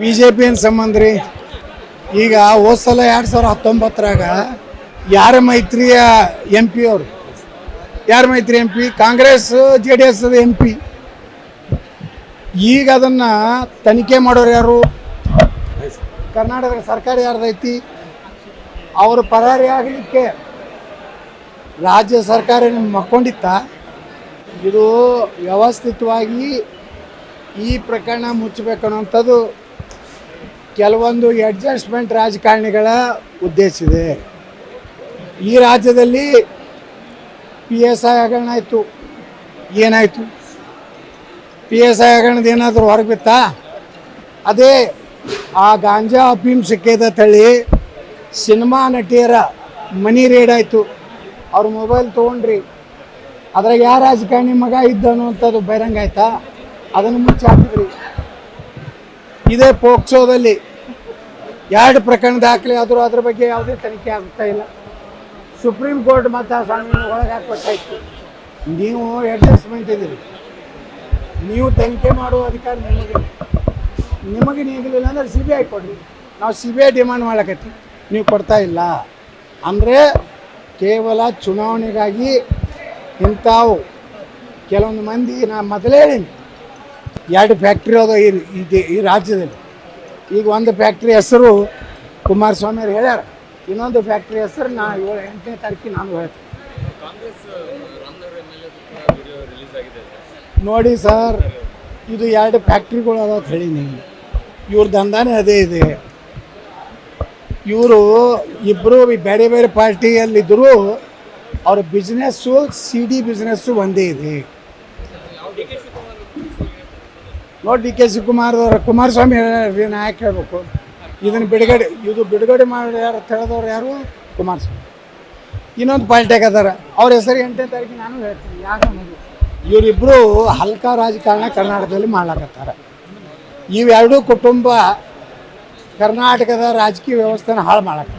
BJP ಏನು ಸಂಬಂಧ ರೀ? ಈಗ ಹೋದ ಸಲ 2019ರಾಗ ಯಾರ ಮೈತ್ರಿಯ MP ಅವರು, ಯಾರ ಮೈತ್ರಿ MP? Congress JDS MP. ಈಗ ಅದನ್ನು ತನಿಖೆ ಮಾಡೋರು ಯಾರು? ಕರ್ನಾಟಕ ಸರ್ಕಾರ ಯಾರ್ದೈತಿ? ಅವರು ಪರಾರಿ ಆಗಲಿಕ್ಕೆ ರಾಜ್ಯ ಸರ್ಕಾರ ಮಕ್ಕೊಂಡಿತ್ತ? ಇದು ವ್ಯವಸ್ಥಿತವಾಗಿ ಈ ಪ್ರಕರಣ ಮುಚ್ಚಬೇಕು ಅನ್ನೋಂಥದ್ದು ಕೆಲವೊಂದು ಅಡ್ಜಸ್ಟ್ಮೆಂಟ್ ರಾಜಕಾರಣಿಗಳ ಉದ್ದೇಶ ಇದೆ. ಈ ರಾಜ್ಯದಲ್ಲಿ PSI ಹಗರಣ ಆಯಿತು, ಏನಾಯಿತು? PSI ಹಗರಣದ ಏನಾದರೂ ಹೊರಗೆ ಬಿತ್ತಾ? ಅದೇ ಆ ಗಾಂಜಾ ಅಫೀಮ್ ಸಿಕ್ಕಿದ ತಳಿ ಸಿನಿಮಾ ನಟಿಯರ ಮನಿ ರೇಡ್ ಆಯಿತು, ಅವ್ರ ಮೊಬೈಲ್ ತೊಗೊಂಡ್ರಿ, ಅದ್ರಾಗ ಯಾವ ರಾಜಕಾರಣಿ ಮಗ ಇದ್ದ ಅನ್ನುವಂಥದ್ದು ಬಹಿರಂಗ ಆಯ್ತಾ? ಅದನ್ನು ಮುಚ್ಚಿ ಹಾಕಿದ್ರಿ. ಇದೇ ಪೋಕ್ಸೋದಲ್ಲಿ 2 ಪ್ರಕರಣ ದಾಖಲೆ ಆದರೂ ಅದ್ರ ಬಗ್ಗೆ ಯಾವುದೇ ತನಿಖೆ ಆಗ್ತಾ ಇಲ್ಲ. ಸುಪ್ರೀಂ ಕೋರ್ಟ್ ಮತ್ತು ಆ ಸ್ವಾಮಿ ಒಳಗೆ ಹಾಕ್ಬೇಕಾಯ್ತು. ನೀವು ಅಡ್ಜಸ್ಟ್ಮೆಂಟ್ ಇದ್ದೀರಿ, ನೀವು ತನಿಖೆ ಮಾಡುವ ಅಧಿಕಾರ ನಿಮಗೆ ನೀಗಲಿಲ್ಲ ಅಂದರೆ CBI ಕೊಡ್ರಿ. ನಾವು CBI ಡಿಮಾಂಡ್ ಮಾಡಕತ್ತೀವಿ, ನೀವು ಕೊಡ್ತಾ ಇಲ್ಲ ಅಂದರೆ ಕೇವಲ ಚುನಾವಣೆಗಾಗಿ ಇಂಥವು ಕೆಲವೊಂದು ಮಂದಿ, ನಾನು ಮೊದಲೇ ಹೇಳೀನಿ 2 ಫ್ಯಾಕ್ಟ್ರಿ ಅದ ಈ ರಾಜ್ಯದಲ್ಲಿ. ಈಗ ಒಂದು ಫ್ಯಾಕ್ಟ್ರಿ ಹೆಸರು ಕುಮಾರಸ್ವಾಮಿ ಅವ್ರು ಹೇಳ್ಯಾರ, ಇನ್ನೊಂದು ಫ್ಯಾಕ್ಟ್ರಿ ಹೆಸರು 8ನೇ ತಾರೀಕಿಗೆ ನಾನು ಹೇಳ್ತೀನಿ. ನೋಡಿ ಸರ್, ಇದು 2 ಫ್ಯಾಕ್ಟ್ರಿಗಳು ಅದಾವ ಹೇಳೀನಿ. ಇವ್ರ ದಂಧನೇ ಅದೇ ಇದೆ. ಇವರು ಇಬ್ಬರು ಬೇರೆ ಬೇರೆ ಪಾರ್ಟಿಯಲ್ಲಿದ್ದರೂ ಅವ್ರ ಬಿಸ್ನೆಸ್ಸು CD ಬಿಸ್ನೆಸ್ಸು ಒಂದೇ ಇದೆ. ನೋಡಿ DK ಶಿವಕುಮಾರ್ ಕುಮಾರಸ್ವಾಮಿ ನಾ ಯಾಕೆ ಹೇಳ್ಬೇಕು? ಇದನ್ನು ಬಿಡುಗಡೆ ಮಾಡಿ ಯಾರು ತಿಳಿದವ್ರು ಯಾರು? ಕುಮಾರಸ್ವಾಮಿ. ಇನ್ನೊಂದು ಪಾರ್ಟಿಯಾಗ ಅದಾರ, ಅವ್ರ ಹೆಸರು 8ನೇ ತಾರೀಕಿಗೆ ನಾನು ಹೇಳ್ತೀನಿ ಯಾಕೆ ಅನ್ನೋದು. ಇವರಿಬ್ಬರು ಹಲ್ಕಾ ರಾಜಕಾರಣ ಕರ್ನಾಟಕದಲ್ಲಿ ಮಾಡ್ಲಾಕತ್ತಾರ. ಇವೆರಡೂ ಕುಟುಂಬ ಕರ್ನಾಟಕದ ರಾಜಕೀಯ ವ್ಯವಸ್ಥೆನ ಹಾಳು ಮಾಡಕ್ಕೆ.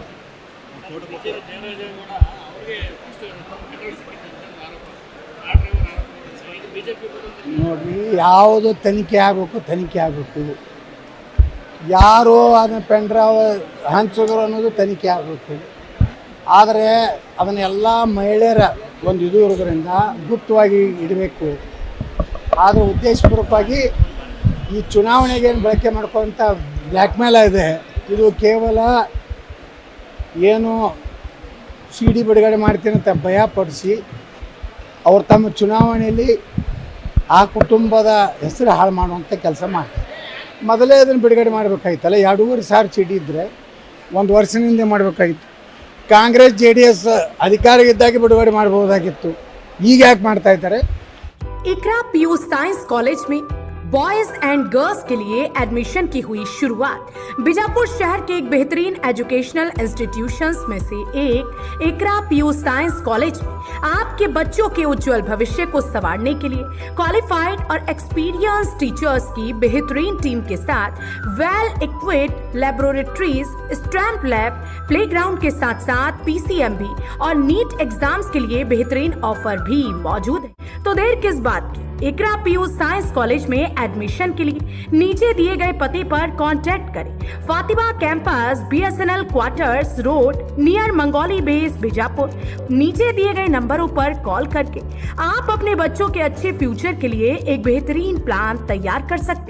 ನೋಡ್ರಿ, ಯಾವುದು ತನಿಖೆ ಆಗಬೇಕು. ಯಾರು ಅದನ್ನ ಪೆಂಡ್ರಾವ್ ಹಂಚಿದ್ರು ಅನ್ನೋದು ತನಿಖೆ ಆಗಬೇಕು. ಆದರೆ ಅದನ್ನೆಲ್ಲ ಮಹಿಳೆಯರ ಒಂದು ಇದು ಇರೋದ್ರಿಂದ ಗುಪ್ತವಾಗಿ ಇಡಬೇಕು. ಆದರೆ ಉದ್ದೇಶಪೂರ್ವಕವಾಗಿ ಈ ಚುನಾವಣೆಗೆ ಏನು ಬಳಕೆ ಮಾಡ್ಕೊಂತ ಬ್ಲ್ಯಾಕ್ ಮೇಲ್ ಇದೆ. ಇದು ಕೇವಲ ಏನು CD ಬಿಡುಗಡೆ ಮಾಡ್ತೀನಿ ಅಂತ ಭಯಪಡಿಸಿ ಅವ್ರು ತಮ್ಮ ಚುನಾವಣೆಯಲ್ಲಿ ಆ ಕುಟುಂಬದ ಹೆಸರು ಹಾಳು ಮಾಡುವಂಥ ಕೆಲಸ ಮಾಡ್ತಾರೆ. ಮೊದಲೇ ಅದನ್ನು ಬಿಡುಗಡೆ ಮಾಡಬೇಕಾಗಿತ್ತಲ್ಲ. 2.5 ಸಾವಿರ CD ಇದ್ದರೆ 1 ವರ್ಷದಿಂದ ಮಾಡಬೇಕಾಗಿತ್ತು. ಕಾಂಗ್ರೆಸ್ JDS ಅಧಿಕಾರ ಇದ್ದಾಗ ಬಿಡುಗಡೆ ಮಾಡಬಹುದಾಗಿತ್ತು. ಈಗ ಯಾಕೆ ಮಾಡ್ತಾ ಇದ್ದಾರೆ? इकरा PU साइंस कॉलेज में बॉयज एंड गर्ल्स के लिए एडमिशन की हुई शुरुआत। बीजापुर शहर के एक बेहतरीन एजुकेशनल इंस्टीट्यूशंस में से एक इकरा PU साइंस कॉलेज में आपके बच्चों के उज्जवल भविष्य को संवारने के लिए क्वालिफाइड और एक्सपीरियंस टीचर्स की बेहतरीन टीम के साथ well equipped laboratories, stamp lab, playground के साथ साथ PCMB और नीट एग्जाम्स के लिए बेहतरीन ऑफर भी मौजूद है। तो देर किस बात की, इकरा PU साइंस कॉलेज में एडमिशन के लिए नीचे दिए गए पते पर कांटेक्ट करें। Fatima campus, BSNL quarters road, near Mangoli base, Bijapur. नीचे दिए गए नंबरों पर कॉल करके आप अपने बच्चों के अच्छे फ्यूचर के लिए एक बेहतरीन प्लान तैयार कर सकते हैं।